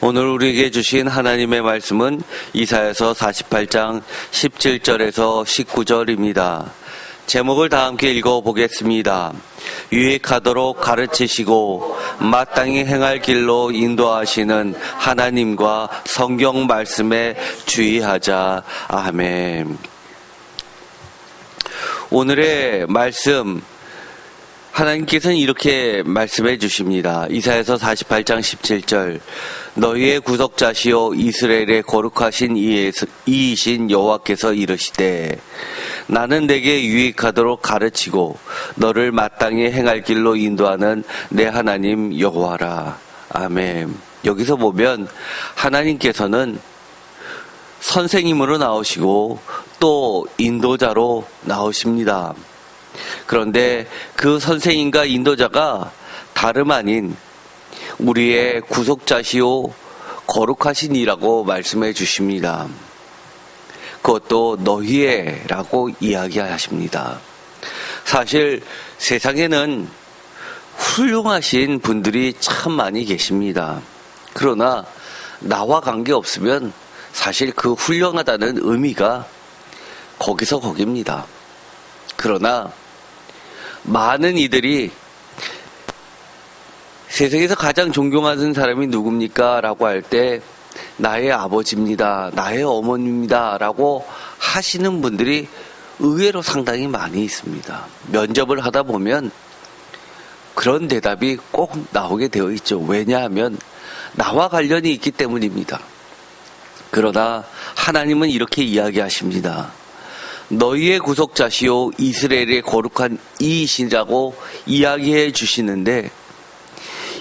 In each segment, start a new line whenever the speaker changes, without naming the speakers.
오늘 우리에게 주신 하나님의 말씀은 이사야서 48장 17절에서 19절입니다. 제목을 다 함께 읽어보겠습니다. 유익하도록 가르치시고 마땅히 행할 길로 인도하시는 하나님과 성경 말씀에 주의하자. 아멘. 오늘의 말씀, 하나님께서는 이렇게 말씀해 주십니다. 이사야서 48장 17절, 너희의 구속자시오 이스라엘의 거룩하신 이이신 여호와께서 이르시되 나는 내게 유익하도록 가르치고 너를 마땅히 행할 길로 인도하는 내 하나님 여호와라. 아멘. 여기서 보면 하나님께서는 선생님으로 나오시고 또 인도자로 나오십니다. 그런데 그 선생님과 인도자가 다름 아닌 우리의 구속자시오 거룩하신 이라고 말씀해 주십니다. 그것도 너희의 라고 이야기하십니다. 사실 세상에는 훌륭하신 분들이 참 많이 계십니다. 그러나 나와 관계없으면 사실 그 훌륭하다는 의미가 거기서 거깁니다. 그러나 많은 이들이 세상에서 가장 존경하는 사람이 누굽니까? 라고 할 때 나의 아버지입니다. 나의 어머니입니다. 라고 하시는 분들이 의외로 상당히 많이 있습니다. 면접을 하다 보면 그런 대답이 꼭 나오게 되어 있죠. 왜냐하면 나와 관련이 있기 때문입니다. 그러나 하나님은 이렇게 이야기하십니다. 너희의 구속자시오 이스라엘의 거룩한 이이시라고 이야기해 주시는데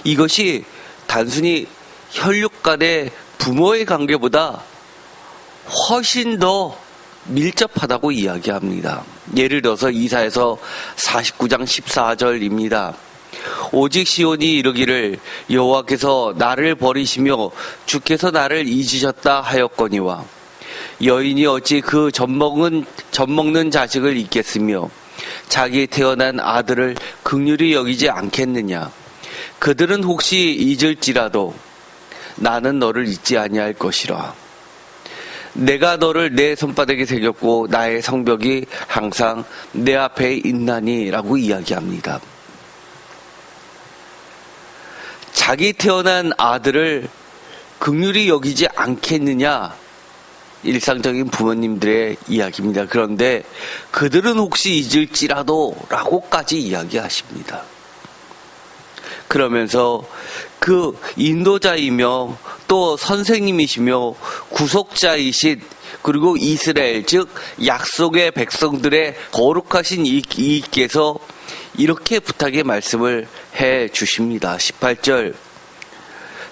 이것이 단순히 혈육 간의 부모의 관계보다 훨씬 더 밀접하다고 이야기합니다. 예를 들어서 이사야서 49장 14절입니다. 오직 시온이 이르기를 여호와께서 나를 버리시며 주께서 나를 잊으셨다 하였거니와 여인이 어찌 그 젖먹는 자식을 잊겠으며 자기 태어난 아들을 긍휼히 여기지 않겠느냐. 그들은 혹시 잊을지라도 나는 너를 잊지 아니할 것이라. 내가 너를 내 손바닥에 새겼고 나의 성벽이 항상 내 앞에 있나니 라고 이야기합니다. 자기 태어난 아들을 긍휼히 여기지 않겠느냐. 일상적인 부모님들의 이야기입니다. 그런데 그들은 혹시 잊을지라도 라고까지 이야기하십니다. 그러면서 그 인도자이며 또 선생님이시며 구속자이신 그리고 이스라엘 즉 약속의 백성들의 거룩하신 이께서 이렇게 부탁의 말씀을 해 주십니다. 18절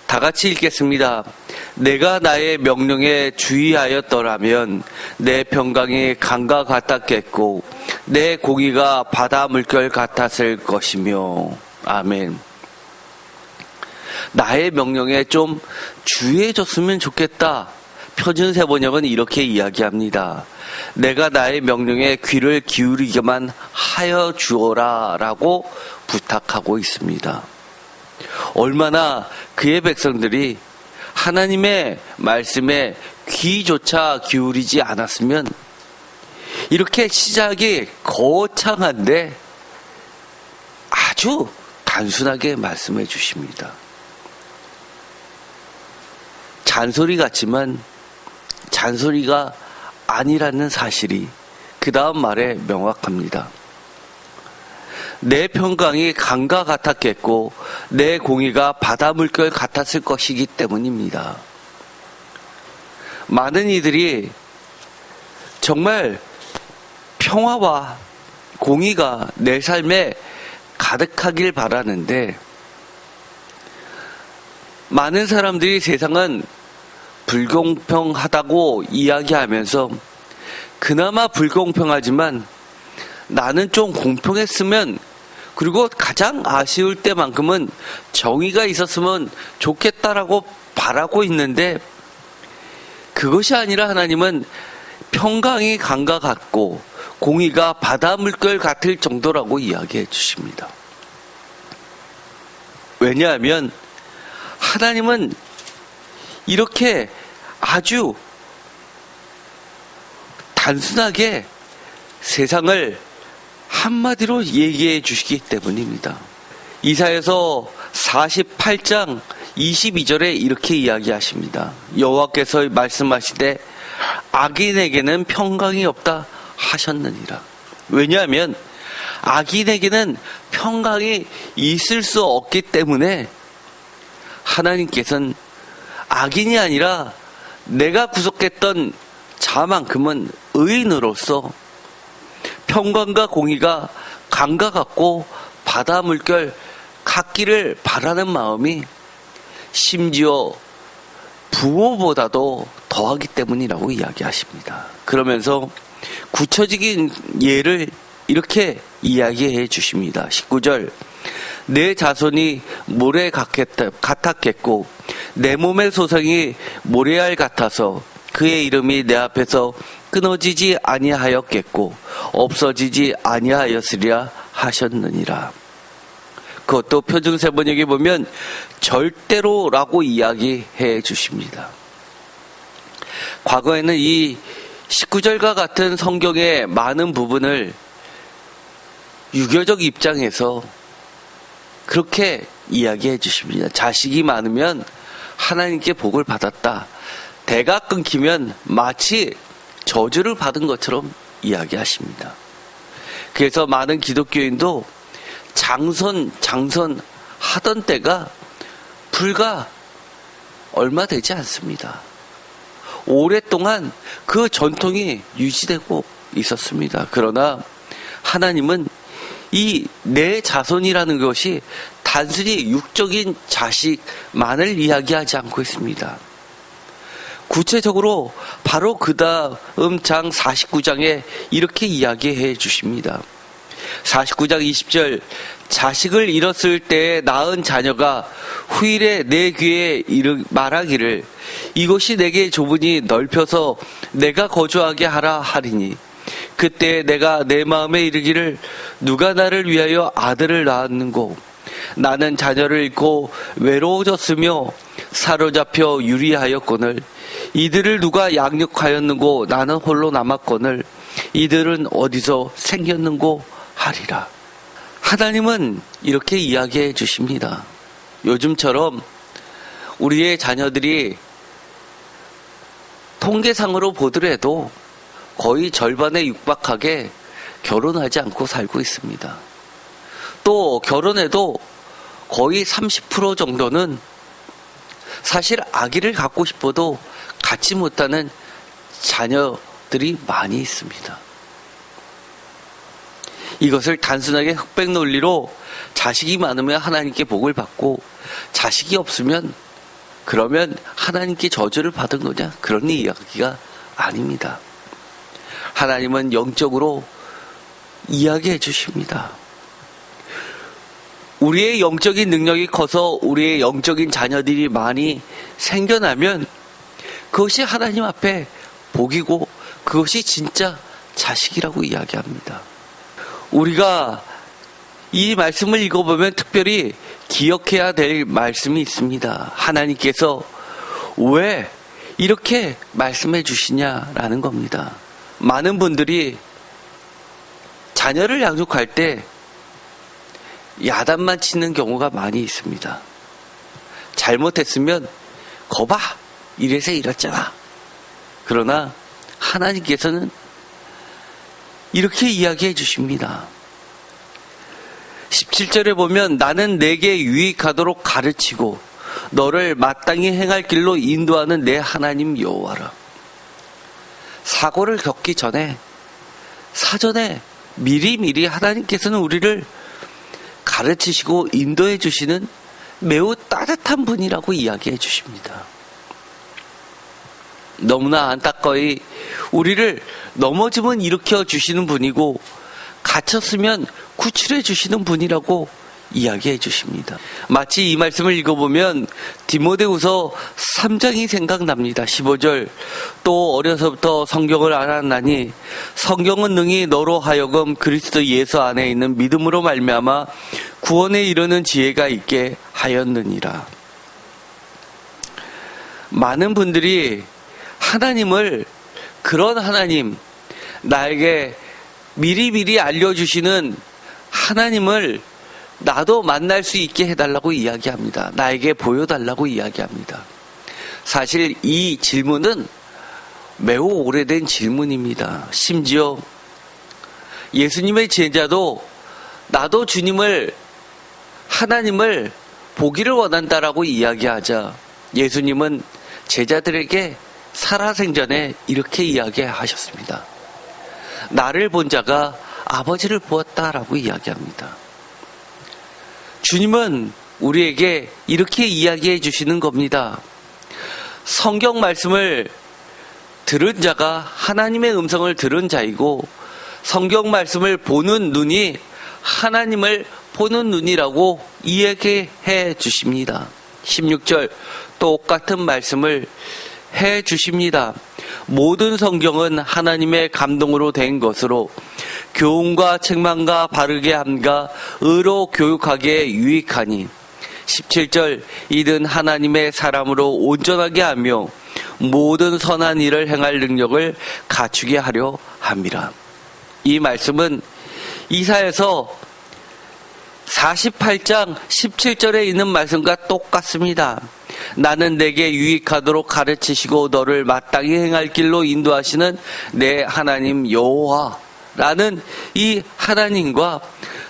다 같이 읽겠습니다. 내가 나의 명령에 주의하였더라면 내 평강이 강과 같았겠고 내 고기가 바다 물결 같았을 것이며. 아멘. 나의 명령에 좀 주의해줬으면 좋겠다. 표준세 번역은 이렇게 이야기합니다. 내가 나의 명령에 귀를 기울이게만 하여 주어라 라고 부탁하고 있습니다. 얼마나 그의 백성들이 하나님의 말씀에 귀조차 기울이지 않았으면 이렇게 시작이 거창한데 아주 단순하게 말씀해 주십니다. 잔소리 같지만 잔소리가 아니라는 사실이 그 다음 말에 명확합니다. 내 평강이 강과 같았겠고 내 공의가 바다 물결 같았을 것이기 때문입니다. 많은 이들이 정말 평화와 공의가 내 삶에 가득하길 바라는데 많은 사람들이 세상은 불공평하다고 이야기하면서 그나마 불공평하지만 나는 좀 공평했으면 그리고 가장 아쉬울 때만큼은 정의가 있었으면 좋겠다라고 바라고 있는데 그것이 아니라 하나님은 평강이 강과 같고 공의가 바다 물결 같을 정도라고 이야기해 주십니다. 왜냐하면 하나님은 이렇게 아주 단순하게 세상을 한마디로 얘기해 주시기 때문입니다. 이사야서 48장 22절에 이렇게 이야기하십니다. 여호와께서 말씀하시되 악인에게는 평강이 없다 하셨느니라. 왜냐하면 악인에게는 평강이 있을 수 없기 때문에 하나님께서는 악인이 아니라 내가 구속했던 자만큼은 의인으로서 평강과 공의가 강과 같고 바다 물결 같기를 바라는 마음이 심지어 부모보다도 더하기 때문이라고 이야기하십니다. 그러면서 구체적인 예를 이렇게 이야기해 주십니다. 19절 내 자손이 모래 같았겠고 내 몸의 소생이 모래알 같아서 그의 이름이 내 앞에서 끊어지지 아니하였겠고 없어지지 아니하였으리라 하셨느니라. 그것도 표준세 번역에 보면 절대로라고 이야기해 주십니다. 과거에는 이 19절과 같은 성경의 많은 부분을 유교적 입장에서 그렇게 이야기해 주십니다. 자식이 많으면 하나님께 복을 받았다. 대가 끊기면 마치 저주를 받은 것처럼 이야기하십니다. 그래서 많은 기독교인도 장선 하던 때가 불과 얼마 되지 않습니다. 오랫동안 그 전통이 유지되고 있었습니다. 그러나 하나님은 이 내 자손이라는 것이 단순히 육적인 자식만을 이야기하지 않고 있습니다. 구체적으로 바로 그 다음 장 49장에 이렇게 이야기해 주십니다. 49장 20절 자식을 잃었을 때에 낳은 자녀가 후일에 내 귀에 말하기를 이곳이 내게 좁으니 넓혀서 내가 거주하게 하라 하리니 그때 내가 내 마음에 이르기를 누가 나를 위하여 아들을 낳았는고 나는 자녀를 잃고 외로워졌으며 사로잡혀 유리하였거늘 이들을 누가 양육하였는고 나는 홀로 남았거늘 이들은 어디서 생겼는고 하리라. 하나님은 이렇게 이야기해 주십니다. 요즘처럼 우리의 자녀들이 통계상으로 보더라도 거의 절반에 육박하게 결혼하지 않고 살고 있습니다. 또 결혼해도 거의 30% 정도는 사실 아기를 갖고 싶어도 갖지 못하는 자녀들이 많이 있습니다. 이것을 단순하게 흑백 논리로 자식이 많으면 하나님께 복을 받고 자식이 없으면 그러면 하나님께 저주를 받은 거냐? 그런 이야기가 아닙니다. 하나님은 영적으로 이야기해 주십니다. 우리의 영적인 능력이 커서 우리의 영적인 자녀들이 많이 생겨나면 그것이 하나님 앞에 복이고 그것이 진짜 자식이라고 이야기합니다. 우리가 이 말씀을 읽어보면 특별히 기억해야 될 말씀이 있습니다. 하나님께서 왜 이렇게 말씀해 주시냐라는 겁니다. 많은 분들이 자녀를 양육할 때 야단만 치는 경우가 많이 있습니다. 잘못했으면 거봐 이래서 이랬잖아. 그러나 하나님께서는 이렇게 이야기해 주십니다. 17절에 보면 나는 내게 유익하도록 가르치고 너를 마땅히 행할 길로 인도하는 내 하나님 여호와라. 사고를 겪기 전에 사전에 미리미리 하나님께서는 우리를 가르치시고 인도해 주시는 매우 따뜻한 분이라고 이야기해 주십니다. 너무나 안타까이 우리를 넘어지면 일으켜 주시는 분이고 갇혔으면 구출해 주시는 분이라고 이야기해 주십니다. 마치 이 말씀을 읽어보면 디모데후서 3장이 생각납니다. 15절 또 어려서부터 성경을 알았나니 성경은 능히 너로 하여금 그리스도 예수 안에 있는 믿음으로 말미암아 구원에 이르는 지혜가 있게 하였느니라. 많은 분들이 하나님을, 그런 하나님, 나에게 미리미리 알려주시는 하나님을 나도 만날 수 있게 해달라고 이야기합니다. 나에게 보여달라고 이야기합니다. 사실 이 질문은 매우 오래된 질문입니다. 심지어 예수님의 제자도 나도 주님을, 하나님을 보기를 원한다라고 이야기하자 예수님은 제자들에게 살아생전에 이렇게 이야기하셨습니다. 나를 본 자가 아버지를 보았다라고 이야기합니다. 주님은 우리에게 이렇게 이야기해 주시는 겁니다. 성경 말씀을 들은 자가 하나님의 음성을 들은 자이고, 성경 말씀을 보는 눈이 하나님을 보는 눈이라고 이야기해 주십니다. 16절 똑같은 말씀을 해 주십니다. 모든 성경은 하나님의 감동으로 된 것으로 교훈과 책망과 바르게 함과 의로 교육하기에 유익하니, 17절 이는 하나님의 사람으로 온전하게 하며 모든 선한 일을 행할 능력을 갖추게 하려 함이라. 이 말씀은 이사야서 48장 17절에 있는 말씀과 똑같습니다. 나는 내게 유익하도록 가르치시고 너를 마땅히 행할 길로 인도하시는 내 하나님 여호와라는 이 하나님과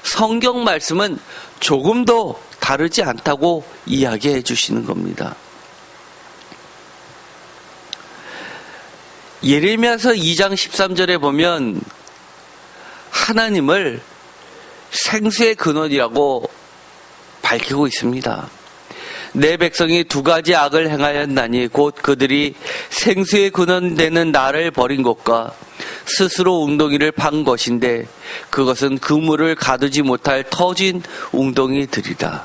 성경 말씀은 조금도 다르지 않다고 이야기해 주시는 겁니다. 예레미야서 2장 13절에 보면 하나님을 생수의 근원이라고 밝히고 있습니다. 내 백성이 두 가지 악을 행하였나니 곧 그들이 생수의 근원 되는 나를 버린 것과 스스로 웅덩이를 판 것인데 그것은 그물을 가두지 못할 터진 웅덩이들이다.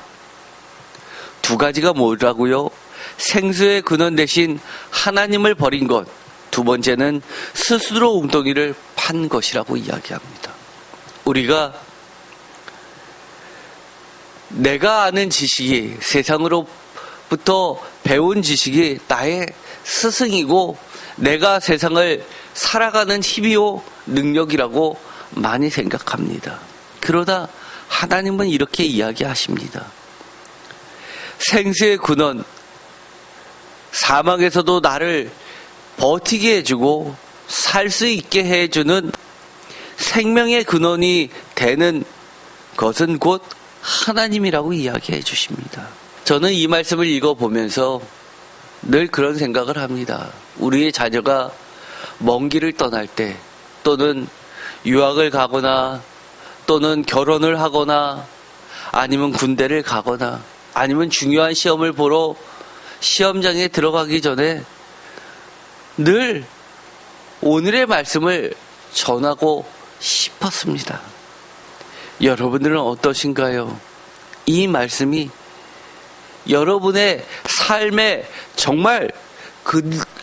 두 가지가 뭐라고요? 생수의 근원 대신 하나님을 버린 것, 두 번째는 스스로 웅덩이를 판 것이라고 이야기합니다. 우리가 내가 아는 지식이, 세상으로부터 배운 지식이 나의 스승이고 내가 세상을 살아가는 힘이요 능력이라고 많이 생각합니다. 그러다 하나님은 이렇게 이야기하십니다. 생수의 근원, 사막에서도 나를 버티게 해주고 살 수 있게 해주는 생명의 근원이 되는 것은 곧 하나님이라고 이야기해 주십니다. 저는 이 말씀을 읽어보면서 늘 그런 생각을 합니다. 우리의 자녀가 먼 길을 떠날 때, 또는 유학을 가거나, 또는 결혼을 하거나, 아니면 군대를 가거나, 아니면 중요한 시험을 보러 시험장에 들어가기 전에 늘 오늘의 말씀을 전하고 싶었습니다. 여러분들은 어떠신가요? 이 말씀이 여러분의 삶에 정말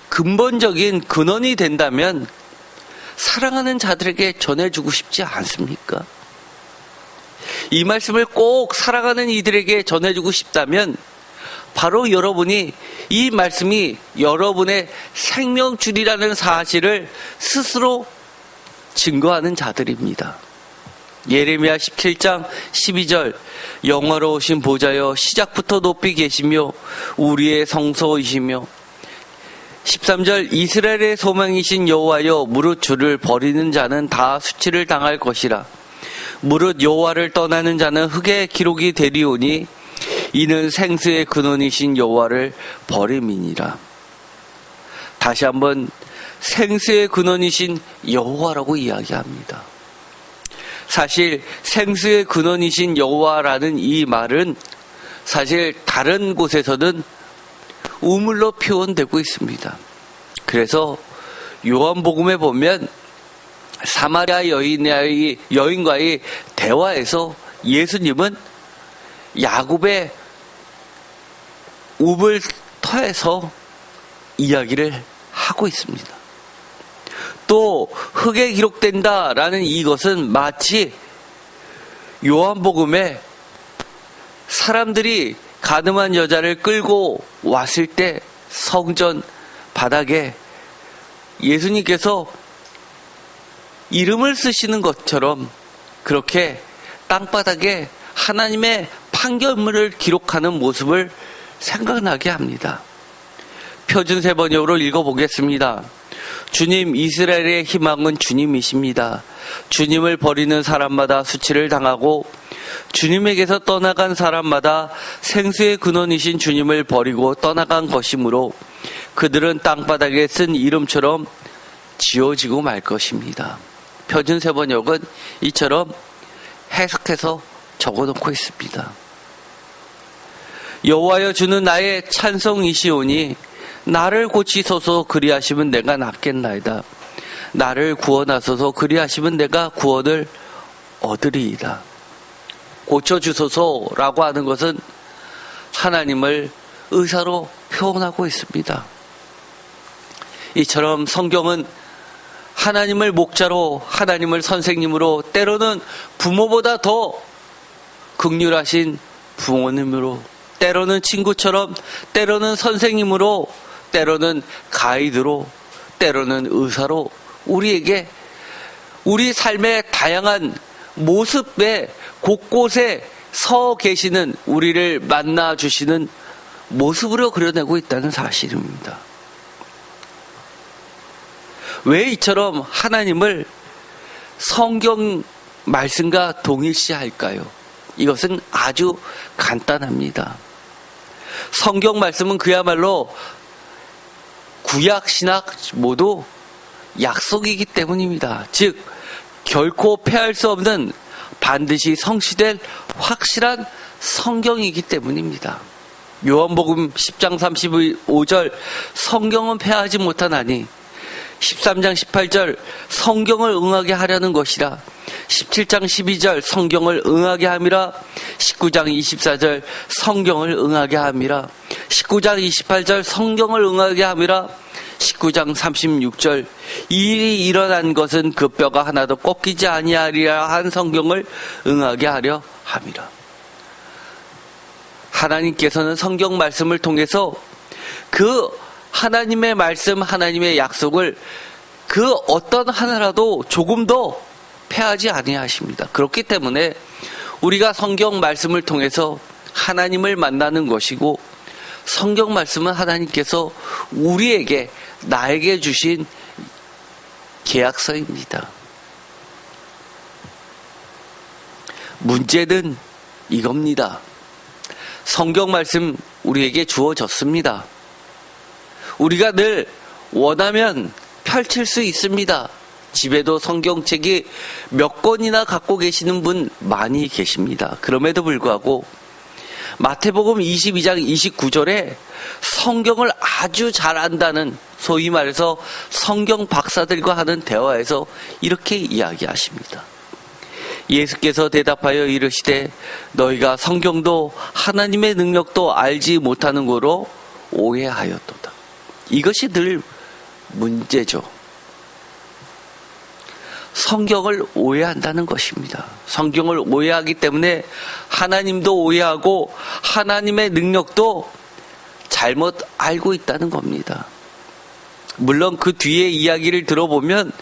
근본적인 근원이 된다면 사랑하는 자들에게 전해주고 싶지 않습니까? 이 말씀을 꼭 사랑하는 이들에게 전해주고 싶다면 바로 여러분이 이 말씀이 여러분의 생명줄이라는 사실을 스스로 증거하는 자들입니다. 예레미야 17장 12절 영화로우신 보좌여 시작부터 높이 계시며 우리의 성소이시며, 13절 이스라엘의 소망이신 여호와여 무릇 주를 버리는 자는 다 수치를 당할 것이라. 무릇 여호와를 떠나는 자는 흙의 기록이 되리오니 이는 생수의 근원이신 여호와를 버림이니라. 다시 한번 생수의 근원이신 여호와라고 이야기합니다. 사실 생수의 근원이신 여호와라는 이 말은 사실 다른 곳에서는 우물로 표현되고 있습니다. 그래서 요한복음에 보면 사마리아 여인과의 대화에서 예수님은 야곱의 우물터에서 이야기를 하고 있습니다. 또 흙에 기록된다라는 이것은 마치 요한복음에 사람들이 가늠한 여자를 끌고 왔을 때 성전 바닥에 예수님께서 이름을 쓰시는 것처럼 그렇게 땅바닥에 하나님의 판결문을 기록하는 모습을 생각나게 합니다. 표준세 번역으로 읽어보겠습니다. 주님, 이스라엘의 희망은 주님이십니다. 주님을 버리는 사람마다 수치를 당하고 주님에게서 떠나간 사람마다 생수의 근원이신 주님을 버리고 떠나간 것이므로 그들은 땅바닥에 쓴 이름처럼 지워지고 말 것입니다. 표준세 번역은 이처럼 해석해서 적어놓고 있습니다. 여호와여, 주는 나의 찬송이시오니 나를 고치소서. 그리하시면 내가 낫겠나이다. 나를 구원하소서. 그리하시면 내가 구원을 얻으리이다. 고쳐주소서라고 하는 것은 하나님을 의사로 표현하고 있습니다. 이처럼 성경은 하나님을 목자로, 하나님을 선생님으로, 때로는 부모보다 더 긍휼하신 부모님으로, 때로는 친구처럼, 때로는 선생님으로, 때로는 가이드로, 때로는 의사로 우리에게 우리 삶의 다양한 모습에 곳곳에 서 계시는 우리를 만나 주시는 모습으로 그려내고 있다는 사실입니다. 왜 이처럼 하나님을 성경 말씀과 동일시할까요? 이것은 아주 간단합니다. 성경 말씀은 그야말로 구약, 신약 모두 약속이기 때문입니다. 즉 결코 패할 수 없는 반드시 성취될 확실한 성경이기 때문입니다. 요한복음 10장 35절 성경은 패하지 못하나니, 13장 18절 성경을 응하게 하려는 것이라, 17장 12절 성경을 응하게 함이라, 19장 24절 성경을 응하게 함이라, 19장 28절 성경을 응하게 함이라, 19장 36절 이 일이 일어난 것은 그 뼈가 하나도 꺾이지 아니하리라 한 성경을 응하게 하려 함이라. 하나님께서는 성경 말씀을 통해서 그 하나님의 말씀, 하나님의 약속을 그 어떤 하나라도 조금 더 패하지 아니하십니다. 그렇기 때문에 우리가 성경 말씀을 통해서 하나님을 만나는 것이고, 성경 말씀은 하나님께서 우리에게, 나에게 주신 계약서입니다. 문제는 이겁니다. 성경 말씀 우리에게 주어졌습니다. 우리가 늘 원하면 펼칠 수 있습니다. 집에도 성경책이 몇 권이나 갖고 계시는 분 많이 계십니다. 그럼에도 불구하고 마태복음 22장 29절에 성경을 아주 잘 안다는, 소위 말해서 성경 박사들과 하는 대화에서 이렇게 이야기하십니다. 예수께서 대답하여 이르시되 너희가 성경도 하나님의 능력도 알지 못하는 거로 오해하였도다. 이것이 늘 문제죠. 성경을 오해한다는 것입니다. 성경을 오해하기 때문에 하나님도 오해하고 하나님의 능력도 잘못 알고 있다는 겁니다. 물론 그 뒤에 이야기를 들어보면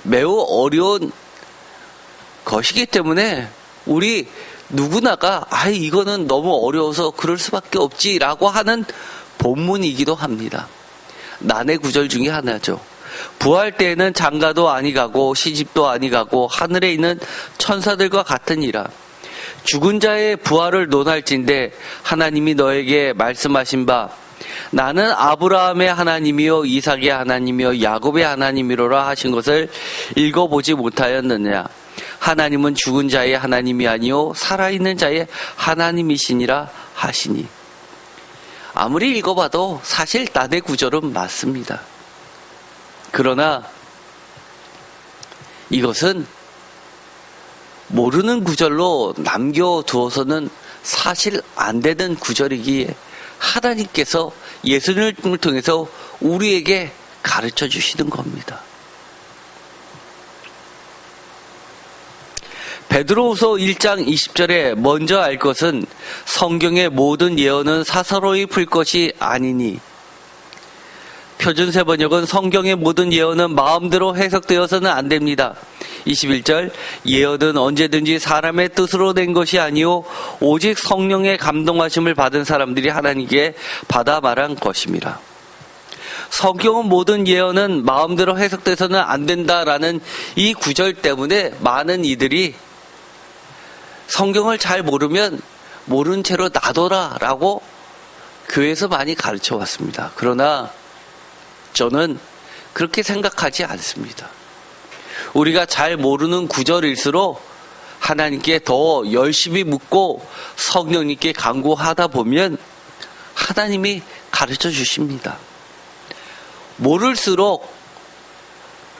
매우 어려운 것이기 때문에 우리 누구나가 이거는 너무 어려워서 그럴 수밖에 없지라고 하는 본문이기도 합니다. 난해 구절 중에 하나죠. 부활 때에는 장가도 아니 가고 시집도 아니 가고 하늘에 있는 천사들과 같으니라. 죽은 자의 부활을 논할진대 하나님이 너에게 말씀하신 바 나는 아브라함의 하나님이요 이삭의 하나님이요 야곱의 하나님이로라 하신 것을 읽어보지 못하였느냐. 하나님은 죽은 자의 하나님이 아니요 살아있는 자의 하나님이시니라 하시니. 아무리 읽어봐도 사실 난해 구절은 맞습니다. 그러나 이것은 모르는 구절로 남겨두어서는 사실 안 되는 구절이기에 하나님께서 예수님을 통해서 우리에게 가르쳐 주시는 겁니다. 베드로후서 1장 20절에 먼저 알 것은 성경의 모든 예언은 사사로이 풀 것이 아니니 표준세 번역은 성경의 모든 예언은 마음대로 해석되어서는 안 됩니다. 21절, 예언은 언제든지 사람의 뜻으로 된 것이 아니요 오직 성령의 감동하심을 받은 사람들이 하나님께 받아 말한 것입니다. 성경은 모든 예언은 마음대로 해석돼서는 안 된다라는 이 구절 때문에 많은 이들이 성경을 잘 모르면 모른 채로 놔둬라라고 교회에서 많이 가르쳐 왔습니다. 그러나 저는 그렇게 생각하지 않습니다. 우리가 잘 모르는 구절일수록 하나님께 더 열심히 묻고 성령님께 간구하다 보면 하나님이 가르쳐 주십니다. 모를수록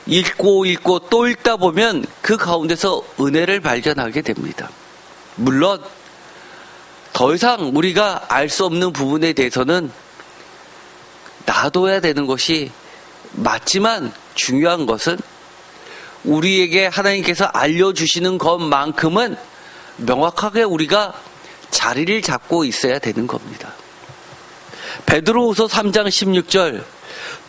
읽고 또 읽다 보면 그 가운데서 은혜를 발견하게 됩니다. 물론 더 이상 우리가 알 수 없는 부분에 대해서는 놔둬야 되는 것이 맞지만 중요한 것은 우리에게 하나님께서 알려주시는 것만큼은 명확하게 우리가 자리를 잡고 있어야 되는 겁니다. 베드로후서 3장 16절,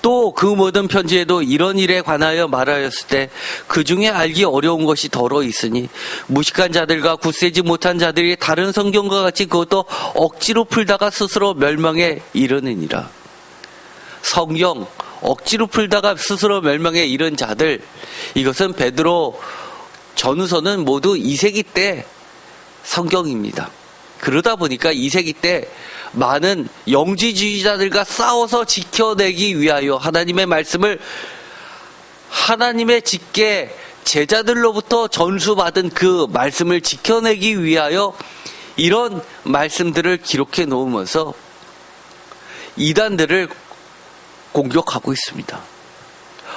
또 그 모든 편지에도 이런 일에 관하여 말하였을 때 그 중에 알기 어려운 것이 더러 있으니 무식한 자들과 굳세지 못한 자들이 다른 성경과 같이 그것도 억지로 풀다가 스스로 멸망에 이르느니라. 성경 억지로 풀다가 스스로 멸망에 이른 자들, 이것은 베드로 전후서는 모두 2세기 때 성경입니다. 그러다 보니까 2세기 때 많은 영지주의자들과 싸워서 지켜내기 위하여 하나님의 말씀을 하나님의 직계 제자들로부터 전수받은 그 말씀을 지켜내기 위하여 이런 말씀들을 기록해 놓으면서 이단들을 공격하고 있습니다.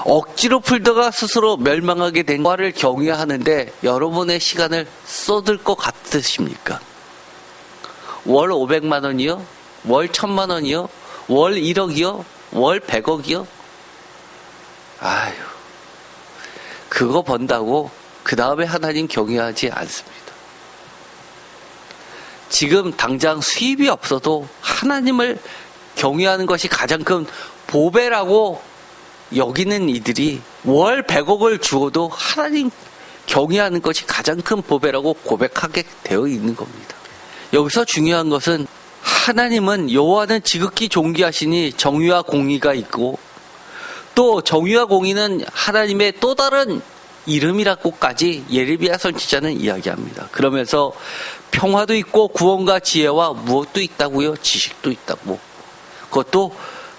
억지로 풀다가 스스로 멸망하게 된 것을 경외하는데 여러분의 시간을 쏟을 것 같으십니까? 월 500만 원이요? 월 1000만 원이요? 월 1억이요? 월 100억이요? 아유, 그거 번다고 그 다음에 하나님 경외하지 않습니다. 지금 당장 수입이 없어도 하나님을 경외하는 것이 가장 큰 보배라고 여기는 이들이 월 100억을 주어도 하나님 경외하는 것이 가장 큰 보배라고 고백하게 되어 있는 겁니다. 여기서 중요한 것은 하나님은 여호와는 지극히 존귀하시니 정의와 공의가 있고 또 정의와 공의는 하나님의 또 다른 이름이라고까지 예레미야 선지자는 이야기합니다. 그러면서 평화도 있고 구원과 지혜와 무엇도 있다고요? 지식도 있다고. 그것도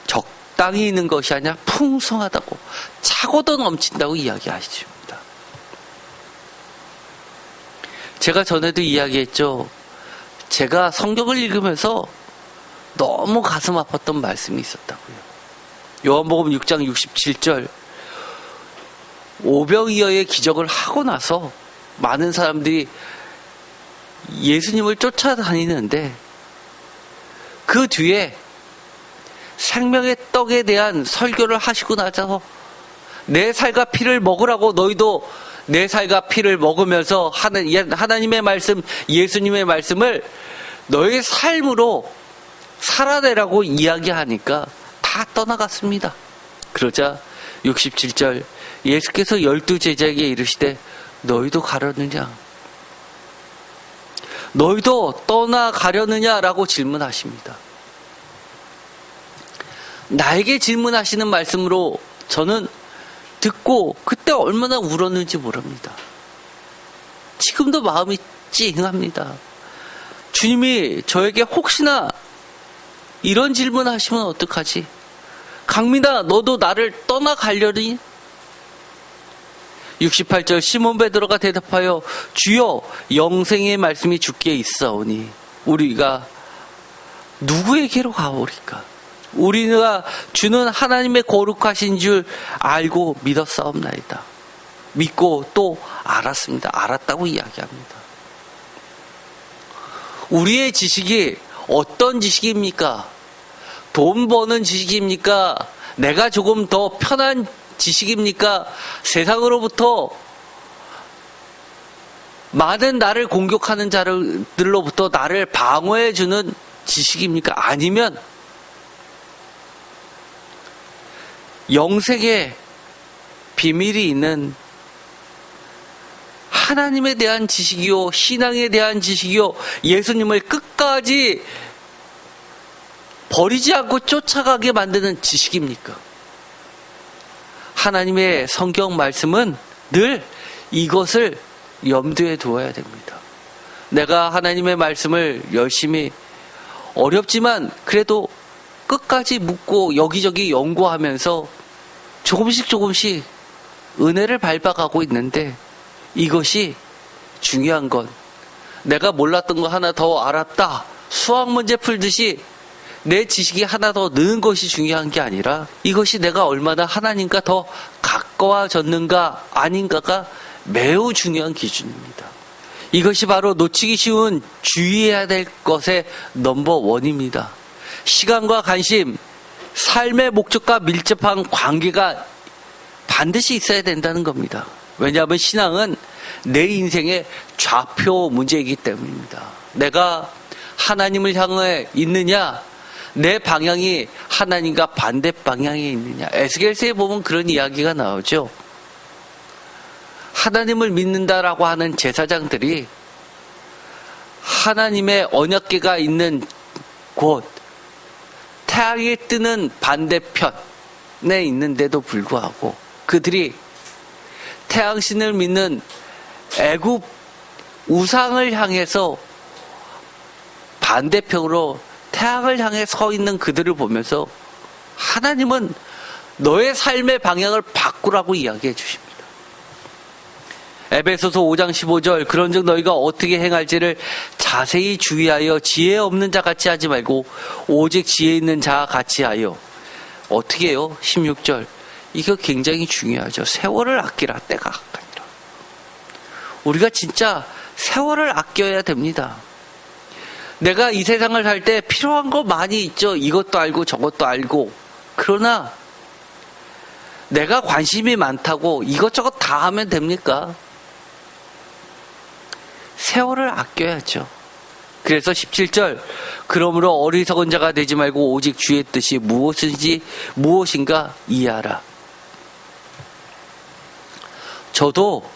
적당히 있는 것이 아니라 풍성하다고, 차고도 넘친다고 이야기하십니다. 제가 전에도 이야기했죠. 제가 성경을 읽으면서 너무 가슴 아팠던 말씀이 있었다고요. 요한복음 6장 67절, 오병이어의 기적을 하고 나서 많은 사람들이 예수님을 쫓아다니는데 그 뒤에 생명의 떡에 대한 설교를 하시고 나서 내 살과 피를 먹으라고 너희도 내 살과 피를 먹으면서 하나님의 말씀, 예수님의 말씀을 너의 삶으로 살아내라고 이야기하니까 다 떠나갔습니다. 그러자 67절, 예수께서 12제자에게 이르시되 너희도 가려느냐? 너희도 떠나가려느냐라고 질문하십니다. 나에게 질문하시는 말씀으로 저는 듣고 그때 얼마나 울었는지 모릅니다. 지금도 마음이 찡합니다. 주님이 저에게 혹시나 이런 질문하시면 어떡하지? 강민아, 너도 나를 떠나가려니? 68절, 시몬 베드로가 대답하여 주여, 영생의 말씀이 주께 있사오니 우리가 누구에게로 가오리까? 우리가 주는 하나님의 거룩하신 줄 알고 믿었사옵나이다. 믿고 또 알았습니다. 알았다고 이야기합니다. 우리의 지식이 어떤 지식입니까? 돈 버는 지식입니까? 내가 조금 더 편한 지식입니까? 세상으로부터 많은 나를 공격하는 자들로부터 나를 방어해주는 지식입니까? 아니면 영생의 비밀이 있는 하나님에 대한 지식이요, 신앙에 대한 지식이요, 예수님을 끝까지 버리지 않고 쫓아가게 만드는 지식입니까? 하나님의 성경 말씀은 늘 이것을 염두에 두어야 됩니다. 내가 하나님의 말씀을 열심히 어렵지만 그래도 끝까지 묻고 여기저기 연구하면서 조금씩 은혜를 밟아가고 있는데, 이것이 중요한 건 내가 몰랐던 거 하나 더 알았다, 수학 문제 풀듯이 내 지식이 하나 더 느는 것이 중요한 게 아니라 이것이 내가 얼마나 하나님과 더 가까워졌는가 아닌가가 매우 중요한 기준입니다. 이것이 바로 놓치기 쉬운 주의해야 될 것의 넘버원입니다. 시간과 관심, 삶의 목적과 밀접한 관계가 반드시 있어야 된다는 겁니다. 왜냐하면 신앙은 내 인생의 좌표 문제이기 때문입니다. 내가 하나님을 향해 있느냐, 내 방향이 하나님과 반대 방향에 있느냐. 에스겔서에 보면 그런 이야기가 나오죠. 하나님을 믿는다라고 하는 제사장들이 하나님의 언약궤가 있는 곳, 태양이 뜨는 반대편에 있는데도 불구하고 그들이 태양신을 믿는 애굽 우상을 향해서 반대편으로 태양을 향해 서 있는 그들을 보면서 하나님은 너의 삶의 방향을 바꾸라고 이야기해 주십니다. 에베소서 5장 15절, 그런즉 너희가 어떻게 행할지를 자세히 주의하여 지혜 없는 자 같이 하지 말고 오직 지혜 있는 자 같이 하여. 어떻게 해요? 16절, 이거 굉장히 중요하죠. 세월을 아끼라, 때가 가까이라. 우리가 진짜 세월을 아껴야 됩니다. 내가 이 세상을 살 때 필요한 거 많이 있죠. 이것도 알고 저것도 알고. 그러나 내가 관심이 많다고 이것저것 다 하면 됩니까? 세월을 아껴야죠. 그래서 17절, 그러므로 어리석은 자가 되지 말고 오직 주의 뜻이 무엇인가 이해하라. 저도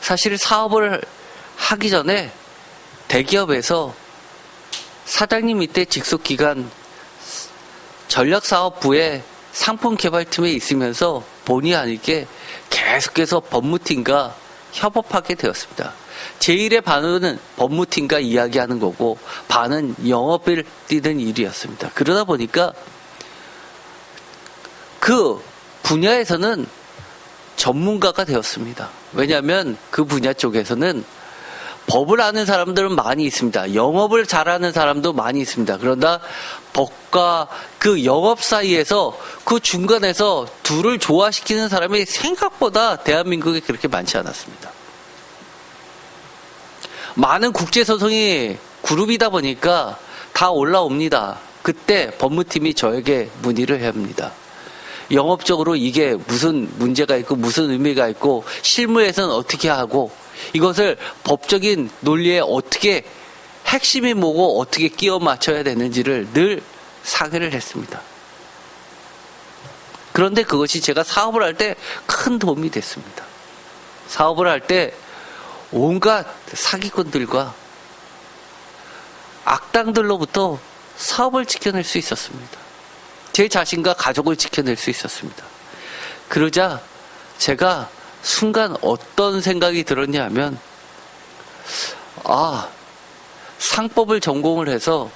사실 사업을 하기 전에 대기업에서 사장님 밑에 직속기관 전략사업부의 상품개발팀에 있으면서 본의 아니게 계속해서 법무팀과 협업하게 되었습니다. 제1의 반은 법무팀과 이야기하는 거고 반은 영업을 뛰는 일이었습니다. 그러다 보니까 그 분야에서는 전문가가 되었습니다. 왜냐하면 그 분야 쪽에서는 법을 아는 사람들은 많이 있습니다. 영업을 잘하는 사람도 많이 있습니다. 그러나 법과 그 영업 사이에서 그 중간에서 둘을 조화시키는 사람이 생각보다 대한민국에 그렇게 많지 않았습니다. 많은 국제소송이 그룹이다 보니까 다 올라옵니다. 그때 법무팀이 저에게 문의를 해야 합니다. 영업적으로 이게 무슨 문제가 있고 무슨 의미가 있고 실무에서는 어떻게 하고 이것을 법적인 논리에 어떻게 핵심이 뭐고 어떻게 끼워 맞춰야 되는지를 늘 상의를 했습니다. 그런데 그것이 제가 사업을 할 때 큰 도움이 됐습니다. 사업을 할 때 온갖 사기꾼들과 악당들로부터 사업을 지켜낼 수 있었습니다. 제 자신과 가족을 지켜낼 수 있었습니다. 그러자 제가 순간 어떤 생각이 들었냐 하면, 상법을 전공을 해서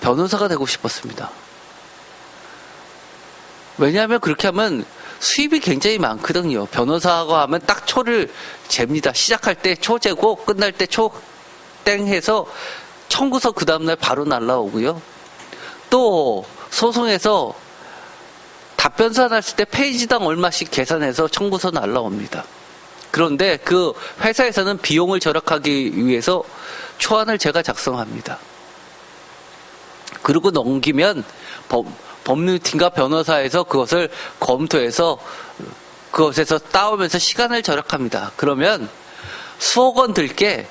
변호사가 되고 싶었습니다. 왜냐하면 그렇게 하면 수입이 굉장히 많거든요. 변호사하고 하면 딱 초를 잽니다. 시작할 때 초 재고 끝날 때 초 땡 해서 청구서 그 다음날 바로 날라오고요. 또 소송에서 답변서 났을 때 페이지당 얼마씩 계산해서 청구서 날라옵니다. 그런데 그 회사에서는 비용을 절약하기 위해서 초안을 제가 작성합니다. 그리고 넘기면 법률팀과 변호사에서 그것을 검토해서 그것에서 따오면서 시간을 절약합니다. 그러면 수억 원 들 게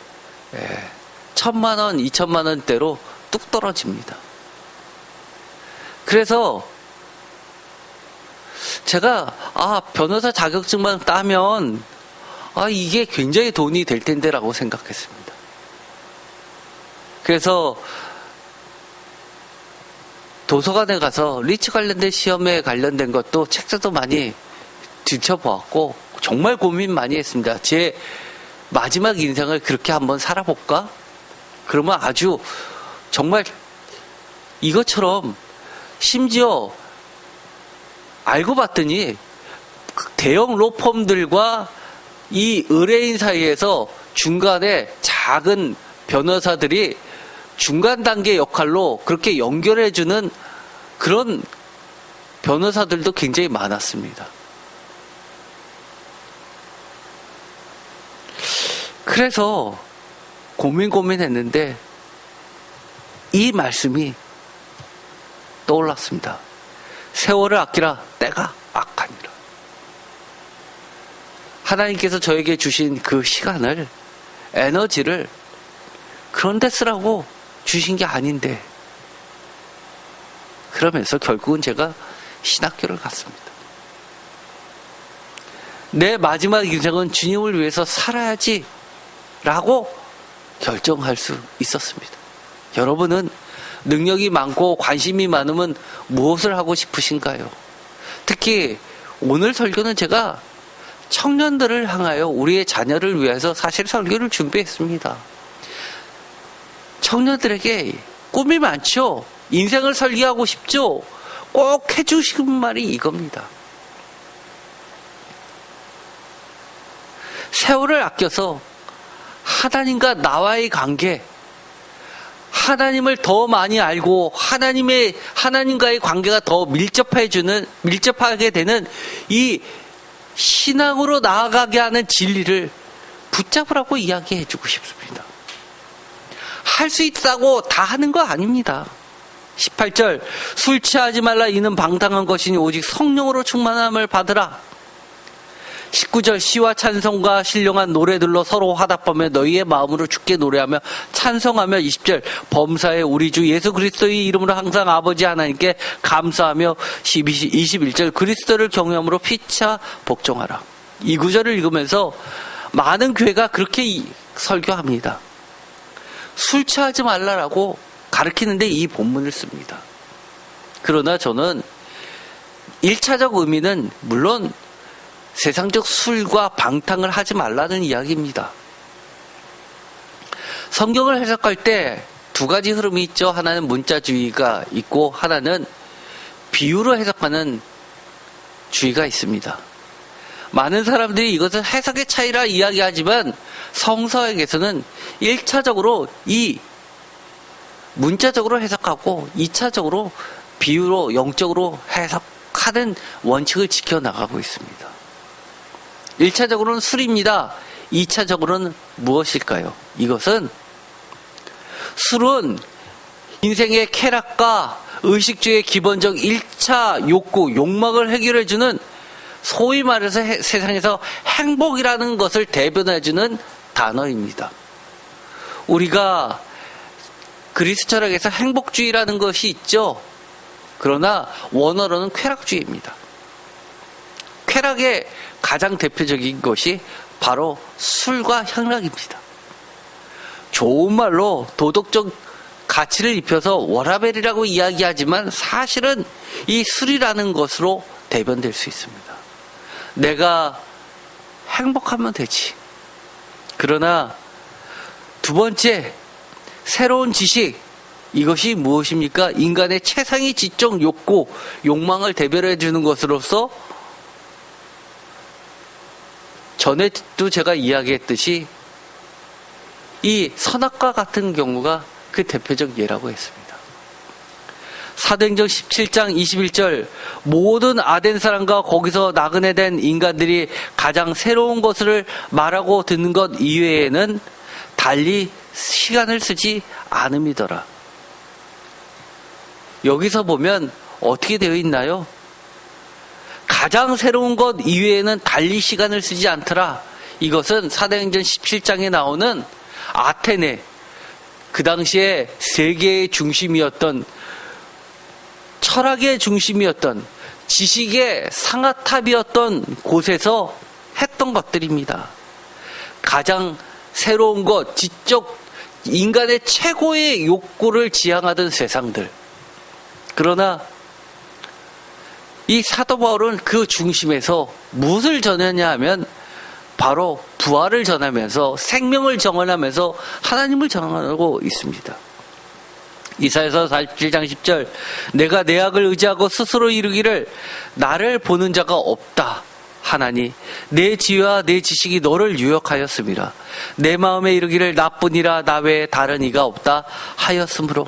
1,000만 원, 2,000만 원대로 뚝 떨어집니다. 그래서 제가 변호사 자격증만 따면 이게 굉장히 돈이 될 텐데라고 생각했습니다. 그래서 도서관에 가서 리츠 관련된 시험에 관련된 것도 책자도 많이 들춰보았고 정말 고민 많이 했습니다. 제 마지막 인생을 그렇게 한번 살아볼까? 그러면 아주 정말 이것처럼 심지어 알고 봤더니 대형 로펌들과 이 의뢰인 사이에서 중간에 작은 변호사들이 중간 단계 역할로 그렇게 연결해주는 그런 변호사들도 굉장히 많았습니다. 그래서 고민했는데 이 말씀이 떠올랐습니다. 세월을 아끼라 때가 악하니라. 하나님께서 저에게 주신 그 시간을, 에너지를 그런 데 쓰라고 주신 게 아닌데, 그러면서 결국은 제가 신학교를 갔습니다. 내 마지막 인생은 주님을 위해서 살아야지 라고 결정할 수 있었습니다. 여러분은 능력이 많고 관심이 많으면 무엇을 하고 싶으신가요? 특히 오늘 설교는 제가 청년들을 향하여 우리의 자녀를 위해서 사실 설교를 준비했습니다. 청년들에게 꿈이 많죠? 인생을 설계하고 싶죠? 꼭 해주시는 말이 이겁니다. 세월을 아껴서 하나님과 나와의 관계, 하나님을 더 많이 알고 하나님과의 관계가 더 밀접하게 되는 이 신앙으로 나아가게 하는 진리를 붙잡으라고 이야기해 주고 싶습니다. 할 수 있다고 다 하는 거 아닙니다. 18절, 술 취하지 말라. 이는 방탕한 것이니 오직 성령으로 충만함을 받으라. 19절, 시와 찬송과 신령한 노래들로 서로 화답하며 너희의 마음으로 주께 노래하며 찬송하며. 20절, 범사의 우리 주 예수 그리스도의 이름으로 항상 아버지 하나님께 감사하며. 21절, 그리스도를 경외함으로 피차 복종하라. 이 구절을 읽으면서 많은 교회가 그렇게 설교합니다. 술 취하지 말라라고 가르치는데 이 본문을 씁니다. 그러나 저는 1차적 의미는 물론 세상적 술과 방탕을 하지 말라는 이야기입니다. 성경을 해석할 때 두 가지 흐름이 있죠. 하나는 문자주의가 있고 하나는 비유로 해석하는 주의가 있습니다. 많은 사람들이 이것을 해석의 차이라 이야기하지만 성서학에서는 1차적으로 이 문자적으로 해석하고 2차적으로 비유로 영적으로 해석하는 원칙을 지켜나가고 있습니다. 1차적으로는 술입니다. 2차적으로는 무엇일까요? 이것은 술은 인생의 쾌락과 의식주의 기본적 1차 욕구, 욕망을 해결해주는 소위 말해서 세상에서 행복이라는 것을 대변해주는 단어입니다. 우리가 그리스 철학에서 행복주의라는 것이 있죠. 그러나 원어로는 쾌락주의입니다. 쾌락의 가장 대표적인 것이 바로 술과 향락입니다. 좋은 말로 도덕적 가치를 입혀서 워라벨이라고 이야기하지만 사실은 이 술이라는 것으로 대변될 수 있습니다. 내가 행복하면 되지. 그러나 두 번째, 새로운 지식, 이것이 무엇입니까? 인간의 최상의 지적 욕구, 욕망을 대변해 주는 것으로서 전에도 제가 이야기했듯이 이 선악과 같은 경우가 그 대표적 예라고 했습니다. 사도행전 17장 21절, 모든 아덴 사람과 거기서 나그네 된 인간들이 가장 새로운 것을 말하고 듣는 것 이외에는 달리 시간을 쓰지 않음이더라. 여기서 보면 어떻게 되어 있나요? 가장 새로운 것 이외에는 달리 시간을 쓰지 않더라. 이것은 사도행전 17장에 나오는 아테네, 그 당시에 세계의 중심이었던, 철학의 중심이었던, 지식의 상아탑이었던 곳에서 했던 것들입니다. 가장 새로운 것, 지적, 인간의 최고의 욕구를 지향하던 세상들. 그러나 이 사도 바울은 그 중심에서 무엇을 전했냐 하면 바로 부활을 전하면서 생명을 정언하면서 하나님을 전하고 있습니다. 이사야서 47장 10절, 내가 내 악을 의지하고 스스로 이르기를 나를 보는 자가 없다 하나니 내 지혜와 내 지식이 너를 유혹하였음이라. 내 마음에 이르기를 나뿐이라 나 외에 다른 이가 없다 하였으므로.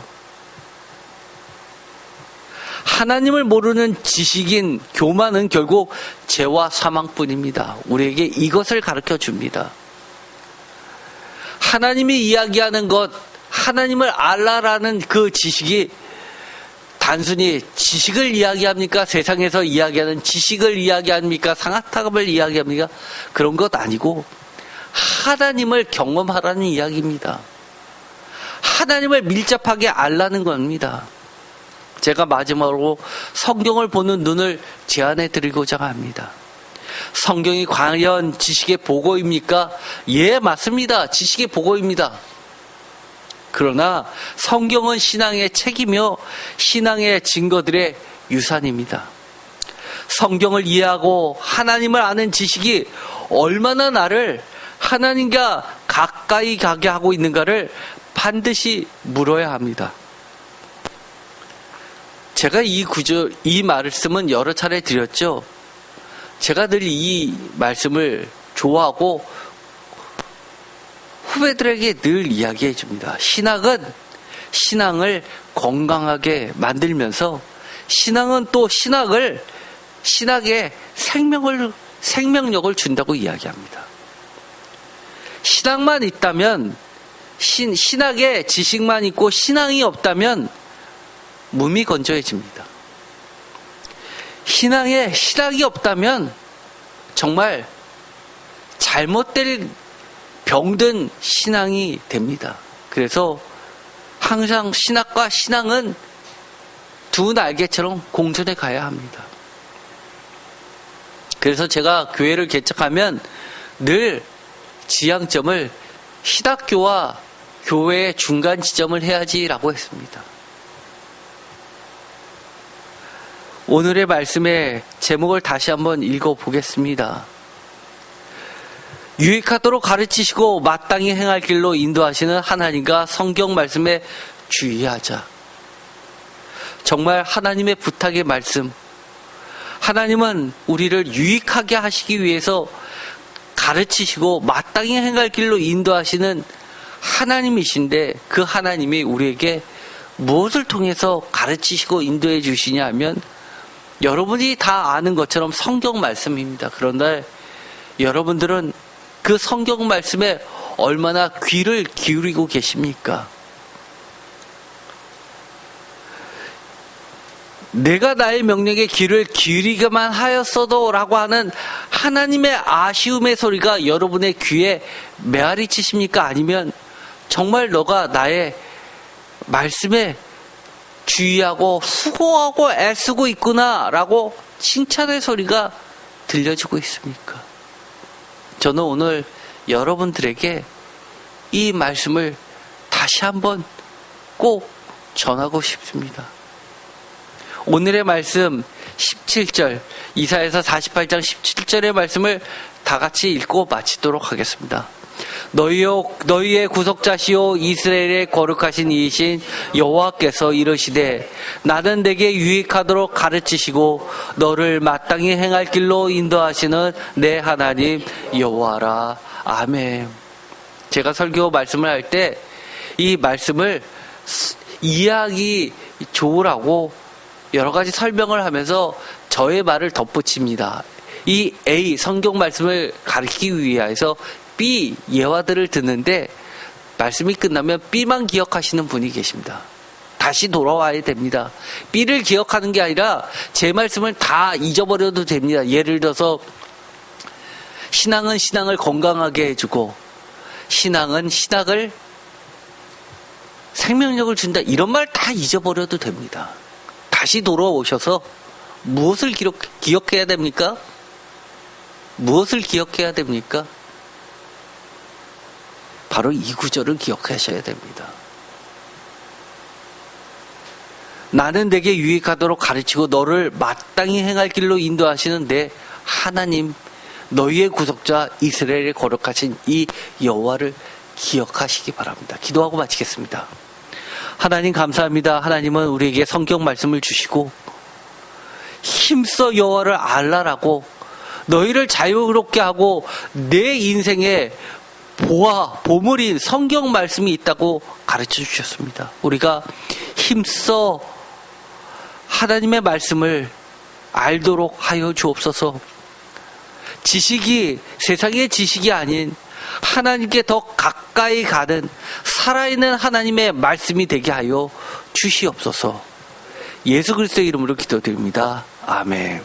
하나님을 모르는 지식인 교만은 결국 죄와 사망뿐입니다. 우리에게 이것을 가르쳐 줍니다. 하나님이 이야기하는 것, 하나님을 알라라는 그 지식이 단순히 지식을 이야기합니까? 세상에서 이야기하는 지식을 이야기합니까? 상아탑을 이야기합니까? 그런 것 아니고 하나님을 경험하라는 이야기입니다. 하나님을 밀접하게 알라는 겁니다. 제가 마지막으로 성경을 보는 눈을 제안해 드리고자 합니다. 성경이 과연 지식의 보고입니까? 예, 맞습니다. 지식의 보고입니다. 그러나 성경은 신앙의 책이며 신앙의 증거들의 유산입니다. 성경을 이해하고 하나님을 아는 지식이 얼마나 나를 하나님과 가까이 가게 하고 있는가를 반드시 물어야 합니다. 제가 이 말씀은 여러 차례 드렸죠. 제가 늘 이 말씀을 좋아하고 후배들에게 늘 이야기해 줍니다. 신앙을 건강하게 만들면서 신앙은 또 신학에 생명력을 준다고 이야기합니다. 신학만 있다면, 신학에 지식만 있고 신앙이 없다면 몸이 건조해집니다. 신학이 없다면 정말 잘못된 병든 신앙이 됩니다. 그래서 항상 신학과 신앙은 두 날개처럼 공존해 가야 합니다. 그래서 제가 교회를 개척하면 늘 지향점을 신학교와 교회의 중간 지점을 해야지라고 했습니다. 오늘의 말씀의 제목을 다시 한번 읽어보겠습니다. 유익하도록 가르치시고 마땅히 행할 길로 인도하시는 하나님과 성경 말씀에 주의하자. 정말 하나님의 부탁의 말씀, 하나님은 우리를 유익하게 하시기 위해서 가르치시고 마땅히 행할 길로 인도하시는 하나님이신데, 그 하나님이 우리에게 무엇을 통해서 가르치시고 인도해 주시냐 하면 여러분이 다 아는 것처럼 성경 말씀입니다. 그런데 여러분들은 그 성경 말씀에 얼마나 귀를 기울이고 계십니까? 내가 나의 명령에 귀를 기울이기만 하였어도 라고 하는 하나님의 아쉬움의 소리가 여러분의 귀에 메아리 치십니까? 아니면 정말 너가 나의 말씀에 주의하고 수고하고 애쓰고 있구나 라고 칭찬의 소리가 들려지고 있습니까? 저는 오늘 여러분들에게 이 말씀을 다시 한번 꼭 전하고 싶습니다. 오늘의 말씀 17절, 이사야서 48장 17절의 말씀을 다 같이 읽고 마치도록 하겠습니다. 너희의 구속자시오 이스라엘의 거룩하신 이이신 여호와께서 이르시되 나는 내게 유익하도록 가르치시고 너를 마땅히 행할 길로 인도하시는 내 하나님 여호와라. 아멘. 제가 설교 말씀을 할 때 이 말씀을 이해하기 좋으라고 여러 가지 설명을 하면서 저의 말을 덧붙입니다. 이 A 성경 말씀을 가르치기 위해서 B 예화들을 듣는데 말씀이 끝나면 B만 기억하시는 분이 계십니다. 다시 돌아와야 됩니다. B를 기억하는 게 아니라 제 말씀을 다 잊어버려도 됩니다. 예를 들어서 신앙은 신앙을 건강하게 해주고 신앙은 신학을 생명력을 준다, 이런 말 다 잊어버려도 됩니다. 다시 돌아오셔서 무엇을 기억해야 됩니까? 무엇을 기억해야 됩니까? 바로 이 구절을 기억하셔야 됩니다. 나는 내게 유익하도록 가르치고 너를 마땅히 행할 길로 인도하시는 내 하나님, 너희의 구속자 이스라엘의 거룩하신 이 여호와를 기억하시기 바랍니다. 기도하고 마치겠습니다. 하나님 감사합니다. 하나님은 우리에게 성경 말씀을 주시고 힘써 여호와를 알라라고 너희를 자유롭게 하고 내 인생에 보물인 성경 말씀이 있다고 가르쳐 주셨습니다. 우리가 힘써 하나님의 말씀을 알도록 하여 주옵소서. 지식이 세상의 지식이 아닌 하나님께 더 가까이 가는 살아있는 하나님의 말씀이 되게 하여 주시옵소서. 예수 그리스도의 이름으로 기도드립니다. 아멘.